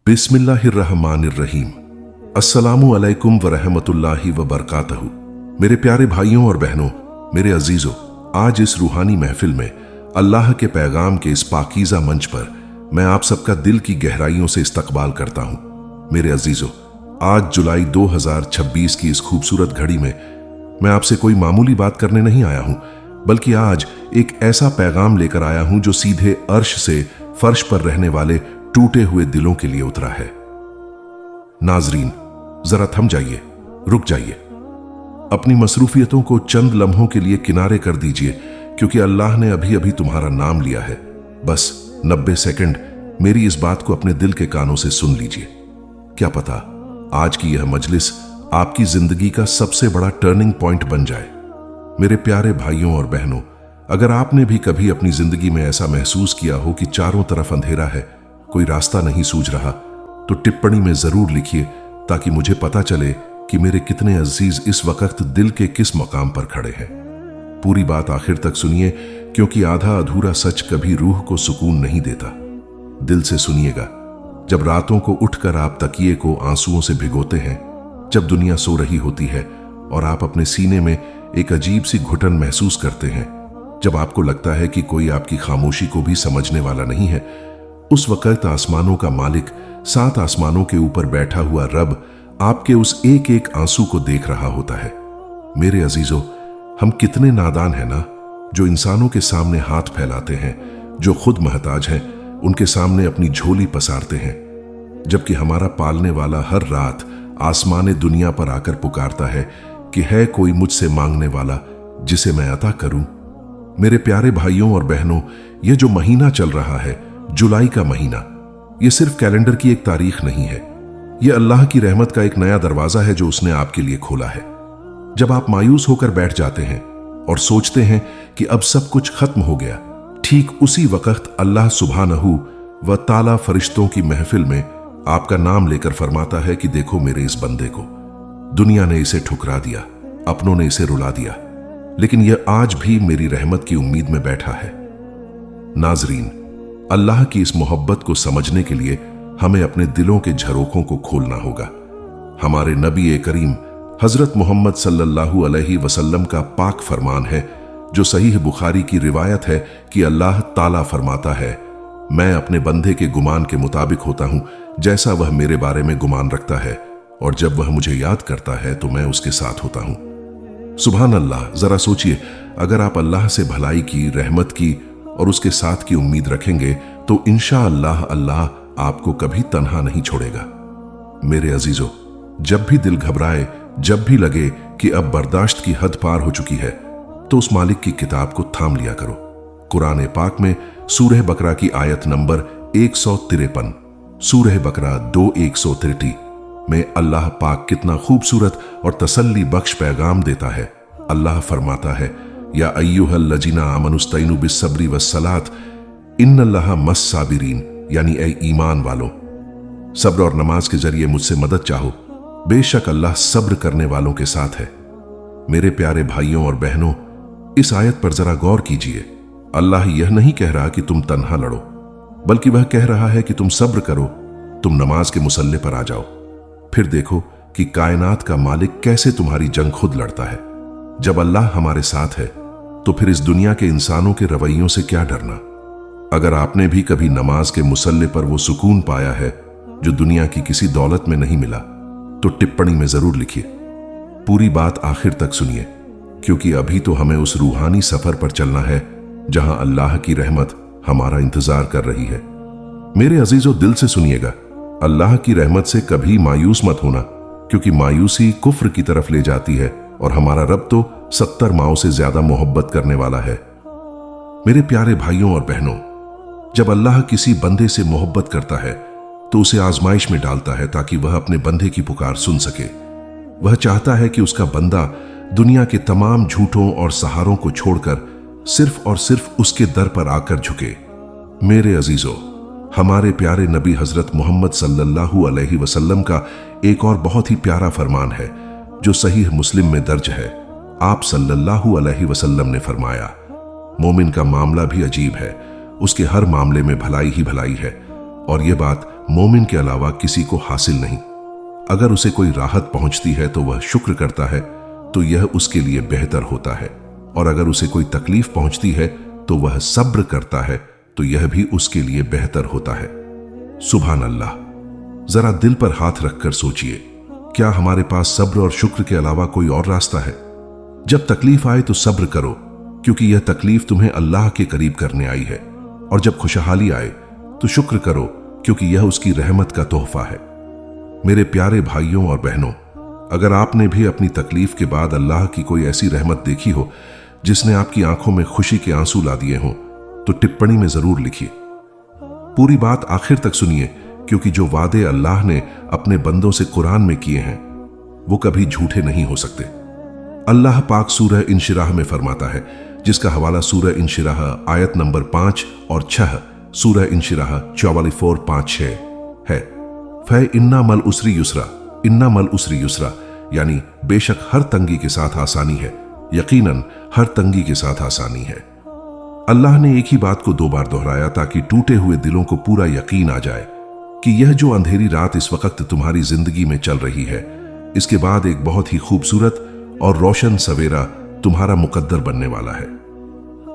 बिस्मिल्लाहिर्रहमानिर्रहीम। अस्सलामु अलैकुम वरहमतुल्लाहि वबरकातहू। मेरे प्यारे भाइयों और बहनों, मेरे अजीजों, आज इस रूहानी महफिल में अल्लाह के पैगाम के इस पाकीज़ा मंच पर मैं आप सबका दिल की गहराइयों से इस्तकबाल करता हूं। मेरे अजीजों, आज जुलाई 2026 की इस खूबसूरत घड़ी में मैं आपसे कोई मामूली बात करने नहीं आया हूं, बल्कि आज एक ऐसा पैगाम लेकर आया हूं जो सीधे अर्श से फर्श पर रहने वाले टूटे हुए दिलों के लिए उतरा है। नाजरीन, जरा थम जाइए, रुक जाइए, अपनी मसरूफियतों को चंद लम्हों के लिए किनारे कर दीजिए, क्योंकि अल्लाह ने अभी अभी तुम्हारा नाम लिया है। बस 90 सेकंड मेरी इस बात को अपने दिल के कानों से सुन लीजिए। क्या पता आज की यह मजलिस आपकी जिंदगी का सबसे बड़ा टर्निंग पॉइंट बन जाए। मेरे प्यारे भाइयों और बहनों, अगर आपने भी कभी अपनी जिंदगी में ऐसा महसूस किया हो कि चारों तरफ अंधेरा है, कोई रास्ता नहीं सूझ रहा, तो टिप्पणी में जरूर लिखिए, ताकि मुझे पता चले कि मेरे कितने अजीज इस वक्त दिल के किस मकाम पर खड़े हैं। पूरी बात आखिर तक सुनिए, क्योंकि आधा अधूरा सच कभी रूह को सुकून नहीं देता। दिल से सुनिएगा। जब रातों को उठकर आप तकिए को आंसुओं से भिगोते हैं, जब दुनिया सो रही होती है और आप अपने सीने में एक अजीब सी घुटन महसूस करते हैं, जब आपको लगता है कि कोई आपकी खामोशी को भी समझने वाला नहीं है, उस वक्त आसमानों का मालिक, 7 आसमानों के ऊपर बैठा हुआ रब आपके उस एक एक आंसू को देख रहा होता है। मेरे अजीजों, हम कितने नादान हैं ना, जो इंसानों के सामने हाथ फैलाते हैं, जो खुद महताज हैं उनके सामने अपनी झोली पसारते हैं, जबकि हमारा पालने वाला हर रात आसमाने दुनिया पर आकर पुकारता है कि है कोई मुझसे मांगने वाला जिसे मैं अता करूं। मेरे प्यारे भाइयों और बहनों, ये जो महीना चल रहा है, जुलाई का महीना, ये सिर्फ कैलेंडर की एक तारीख नहीं है, ये अल्लाह की रहमत का एक नया दरवाजा है जो उसने आपके लिए खोला है। जब आप मायूस होकर बैठ जाते हैं और सोचते हैं कि अब सब कुछ खत्म हो गया, ठीक उसी वक्त अल्लाह सुब्हानहू व ताला फरिश्तों की महफिल में आपका नाम लेकर फरमाता है कि देखो मेरे इस बंदे को, दुनिया ने इसे ठुकरा दिया, अपनों ने इसे रुला दिया, लेकिन यह आज भी मेरी रहमत की उम्मीद में बैठा है। नाजरीन, अल्लाह की इस मोहब्बत को समझने के लिए हमें अपने दिलों के झरोखों को खोलना होगा। हमारे नबी करीम हजरत मोहम्मद सल्लल्लाहु अलैहि वसल्लम का पाक फरमान है, जो सहीह बुखारी की रिवायत है कि अल्लाह ताला फरमाता है, मैं अपने बंदे के गुमान के मुताबिक होता हूं जैसा वह मेरे बारे में गुमान रखता है, और जब वह मुझे याद करता है तो मैं उसके साथ होता हूं। सुभान अल्लाह। जरा सोचिए, अगर आप अल्लाह से भलाई की, रहमत की और उसके साथ की उम्मीद रखेंगे तो इंशाअल्लाह अल्लाह आपको कभी तन्हा नहीं छोड़ेगा। मेरे अजीजों, जब भी दिल घबराए, जब भी लगे कि अब बर्दाश्त की हद पार हो चुकी है, तो उस मालिक की किताब को थाम लिया करो। कुरान पाक में सूरह बकरा की आयत नंबर 153, सूरह बकरा 2:130 में अल्लाह पाक कितना खूबसूरत और तसल्ली बख्श पैगाम देता है। अल्लाह फरमाता है, या अय्युहल लजीना आमनुस्तईनु बिस्सब्री वस्सलात इन्नल्लाहा मस्साबिरीन, यानी ऐ ईमान वालों, सब्र और नमाज के जरिए मुझसे मदद चाहो, बेशक अल्लाह सब्र करने वालों के साथ है। मेरे प्यारे भाइयों और बहनों, इस आयत पर जरा गौर कीजिए। अल्लाह यह नहीं कह रहा कि तुम तन्हा लड़ो, बल्कि वह कह रहा है कि तुम सब्र करो, तुम नमाज के मुसल्ले पर आ जाओ। फिर देखो कि कायनात का मालिक कैसे तुम्हारी जंग खुद लड़ता है। जब अल्लाह हमारे साथ है तो फिर इस दुनिया के इंसानों के रवैयों से क्या डरना। अगर आपने भी कभी नमाज के मुसल्ले पर वो सुकून पाया है जो दुनिया की किसी दौलत में नहीं मिला, तो टिप्पणी में जरूर लिखिए। पूरी बात आखिर तक सुनिए, क्योंकि अभी तो हमें उस रूहानी सफर पर चलना है जहां अल्लाह की रहमत हमारा इंतजार कर रही है। मेरे अजीजों, दिल से सुनिएगा, अल्लाह की रहमत से कभी मायूस मत होना, क्योंकि मायूसी कुफ्र की तरफ ले जाती है, और हमारा रब तो 70 माओं से ज्यादा मोहब्बत करने वाला है। मेरे प्यारे भाइयों और बहनों, जब अल्लाह किसी बंदे से मोहब्बत करता है तो उसे आजमाइश में डालता है, ताकि वह अपने बंदे की पुकार सुन सके। वह चाहता है कि उसका बंदा दुनिया के तमाम झूठों और सहारों को छोड़कर सिर्फ और सिर्फ उसके दर पर आकर झुके। मेरे अजीजों, हमारे प्यारे नबी हजरत मोहम्मद सल्लल्लाहु अलैहि वसल्लम का एक और बहुत ही प्यारा फरमान है जो सहीह मुस्लिम में दर्ज है। आप सल्लल्लाहु अलैहि वसल्लम ने फरमाया, मोमिन का मामला भी अजीब है, उसके हर मामले में भलाई ही भलाई है, और यह बात मोमिन के अलावा किसी को हासिल नहीं। अगर उसे कोई राहत पहुंचती है तो वह शुक्र करता है, तो यह उसके लिए बेहतर होता है, और अगर उसे कोई तकलीफ पहुंचती है तो वह सब्र करता है, तो यह भी उसके लिए बेहतर होता है। सुभान अल्लाह। जरा दिल पर हाथ रखकर सोचिए, क्या हमारे पास सब्र और शुक्र के अलावा कोई और रास्ता है? जब तकलीफ आए तो सब्र करो, क्योंकि यह तकलीफ तुम्हें अल्लाह के करीब करने आई है, और जब खुशहाली आए तो शुक्र करो, क्योंकि यह उसकी रहमत का तोहफा है। मेरे प्यारे भाइयों और बहनों, अगर आपने भी अपनी तकलीफ के बाद अल्लाह की कोई ऐसी रहमत देखी हो जिसने आपकी आंखों में खुशी के आंसू ला दिए हों, तो टिप्पणी में जरूर लिखिए। पूरी बात आखिर तक सुनिए, क्योंकि जो वादे अल्लाह ने अपने बंदों से कुरान में किए हैं वो कभी झूठे नहीं हो सकते। अल्लाह पाक सूरह इंशिराह में फरमाता है, जिसका हवाला सूरह इंशिराह आयत नंबर 5 और 6 सूरह इंशिराह 44-5-6 है। फै इन्ना मल उसरी युसरा, इन्ना मल उसरी युसरा, यानी बेशक हर तंगी के साथ आसानी है, यकीनन हर तंगी के साथ आसानी है। अल्लाह ने एक ही बात को 2 बार दोहराया ताकि टूटे हुए दिलों को पूरा यकीन आ जाए कि यह जो अंधेरी रात इस वक्त तुम्हारी जिंदगी में चल रही है, इसके बाद एक बहुत ही खूबसूरत और रोशन सवेरा तुम्हारा मुकद्दर बनने वाला है।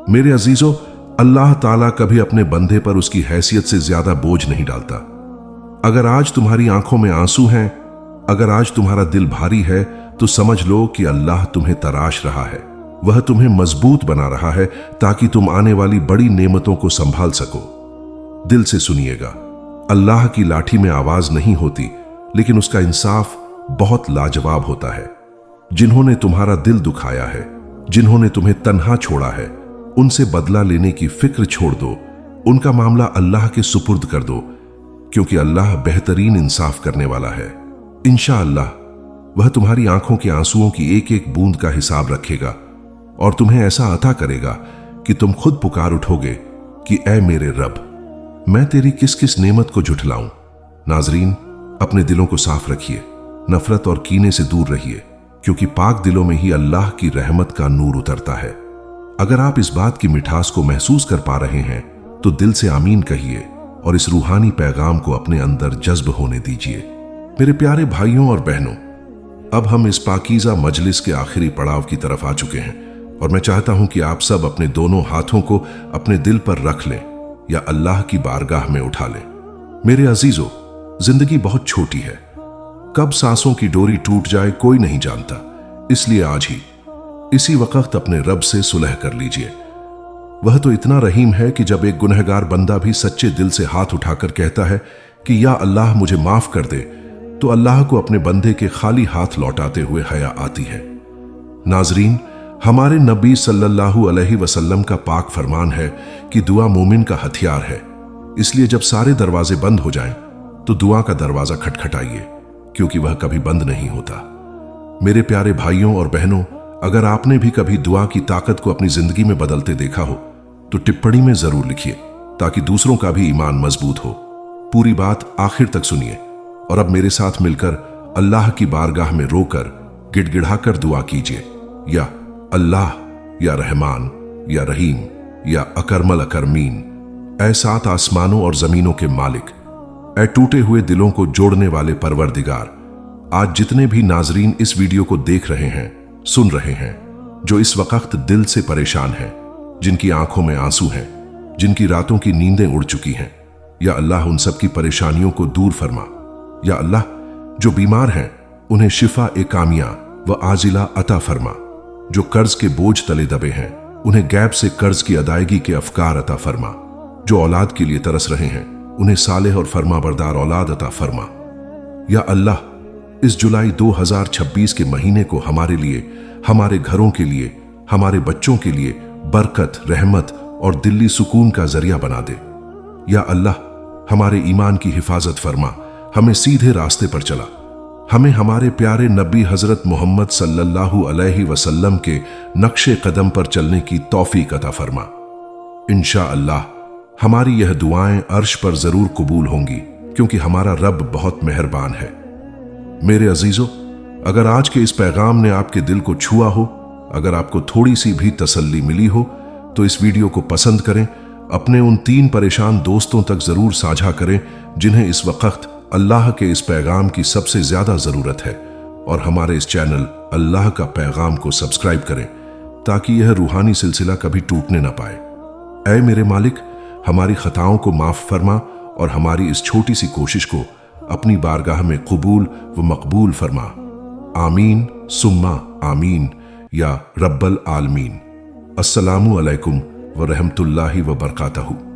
मेरे अजीजों, अल्लाह ताला कभी अपने बंदे पर उसकी हैसियत से ज्यादा बोझ नहीं डालता। अगर आज तुम्हारी आंखों में आंसू हैं, अगर आज तुम्हारा दिल भारी है, तो समझ लो कि अल्लाह तुम्हें तराश रहा है। वह तुम्हें मजबूत बना रहा है ताकि तुम आने वाली बड़ी नेमतों को संभाल सको। दिल से सुनिएगा, अल्लाह की लाठी में आवाज नहीं होती, लेकिन उसका इंसाफ बहुत लाजवाब होता है। जिन्होंने तुम्हारा दिल दुखाया है, जिन्होंने तुम्हें तन्हा छोड़ा है, उनसे बदला लेने की फिक्र छोड़ दो, उनका मामला अल्लाह के सुपुर्द कर दो, क्योंकि अल्लाह बेहतरीन इंसाफ करने वाला है। इंशाअल्लाह वह तुम्हारी आंखों के आंसुओं की एक एक बूंद का हिसाब रखेगा और तुम्हें ऐसा अता करेगा कि तुम खुद पुकार उठोगे कि ऐ मेरे रब, मैं तेरी किस किस नेमत को झुठलाऊं। नाजरीन, अपने दिलों को साफ रखिए, नफरत और कीने से दूर रहिए, क्योंकि पाक दिलों में ही अल्लाह की रहमत का नूर उतरता है। अगर आप इस बात की मिठास को महसूस कर पा रहे हैं तो दिल से आमीन कहिए और इस रूहानी पैगाम को अपने अंदर जज्ब होने दीजिए। मेरे प्यारे भाइयों और बहनों, अब हम इस पाकीज़ा मजलिस के आखिरी पड़ाव की तरफ आ चुके हैं, और मैं चाहता हूं कि आप सब अपने दोनों हाथों को अपने दिल पर रख लें या अल्लाह की बारगाह में उठा लें। मेरे अजीजों, जिंदगी बहुत छोटी है, कब सांसों की डोरी टूट जाए कोई नहीं जानता। इसलिए आज ही इसी वक्त अपने रब से सुलह कर लीजिए। वह तो इतना रहीम है कि जब एक गुनहगार बंदा भी सच्चे दिल से हाथ उठाकर कहता है कि या अल्लाह मुझे माफ कर दे, तो अल्लाह को अपने बंदे के खाली हाथ लौटाते हुए हया आती है। नाजरीन, हमारे नबी सल्लल्लाहु अलैहि वसल्लम का पाक फरमान है कि दुआ मोमिन का हथियार है। इसलिए जब सारे दरवाजे बंद हो जाएं, तो दुआ का दरवाजा खटखटाइए, क्योंकि वह कभी बंद नहीं होता। मेरे प्यारे भाइयों और बहनों, अगर आपने भी कभी दुआ की ताकत को अपनी जिंदगी में बदलते देखा हो तो टिप्पणी में जरूर लिखिए, ताकि दूसरों का भी ईमान मजबूत हो। पूरी बात आखिर तक सुनिए और अब मेरे साथ मिलकर अल्लाह की बारगाह में रोकर गिड़गिड़ाकर दुआ कीजिए, या अल्लाह, या रहमान, या रहीम, या अकरमल अकरमीन, ऐ 7 आसमानों और जमीनों के मालिक, ऐ टूटे हुए दिलों को जोड़ने वाले परवरदिगार। आज जितने भी नाजरीन इस वीडियो को देख रहे हैं, सुन रहे हैं, जो इस वक्त दिल से परेशान हैं, जिनकी आंखों में आंसू हैं, जिनकी रातों की नींदें उड़ चुकी हैं, या अल्लाह उन सब की परेशानियों को दूर फरमा। या अल्लाह, जो बीमार हैं उन्हें शिफा ए कामिया व आजिला अता फरमा। जो कर्ज के बोझ तले दबे हैं उन्हें गैब से कर्ज की अदायगी के अफकार अता फरमा। जो औलाद के लिए तरस रहे हैं उन्हें सालेह और फरमाबरदार औलाद अता फरमा। या अल्लाह, इस जुलाई 2026 के महीने को हमारे लिए, हमारे घरों के लिए, हमारे बच्चों के लिए बरकत, रहमत और दिल्ली सुकून का जरिया बना दे। या अल्लाह, हमारे ईमान की हिफाजत फरमा, हमें सीधे रास्ते पर चला, हमें हमारे प्यारे नबी हजरत मोहम्मद सल्लल्लाहु अलैहि वसल्लम के नक्शे कदम पर चलने की तौफीक अता फरमा। इंशाअल्लाह हमारी यह दुआएं अर्श पर जरूर कबूल होंगी, क्योंकि हमारा रब बहुत मेहरबान है। मेरे अजीजों, अगर आज के इस पैगाम ने आपके दिल को छुआ हो, अगर आपको थोड़ी सी भी तसल्ली मिली हो, तो इस वीडियो को पसंद करें, अपने उन 3 परेशान दोस्तों तक जरूर साझा करें जिन्हें इस वक्त अल्लाह के इस पैगाम की सबसे ज्यादा जरूरत है, और हमारे इस चैनल अल्लाह का पैगाम को सब्सक्राइब करें ताकि यह रूहानी सिलसिला कभी टूटने ना पाए। ऐ मेरे मालिक, हमारी खताओं को माफ फरमा और हमारी इस छोटी सी कोशिश को अपनी बारगाह में कबूल व मकबूल फरमा। आमीन सुम्मा आमीन या रब्बल आलमीन। अस्सलामु अलैकुम व रहमतुल्लाहि व बरकातहू।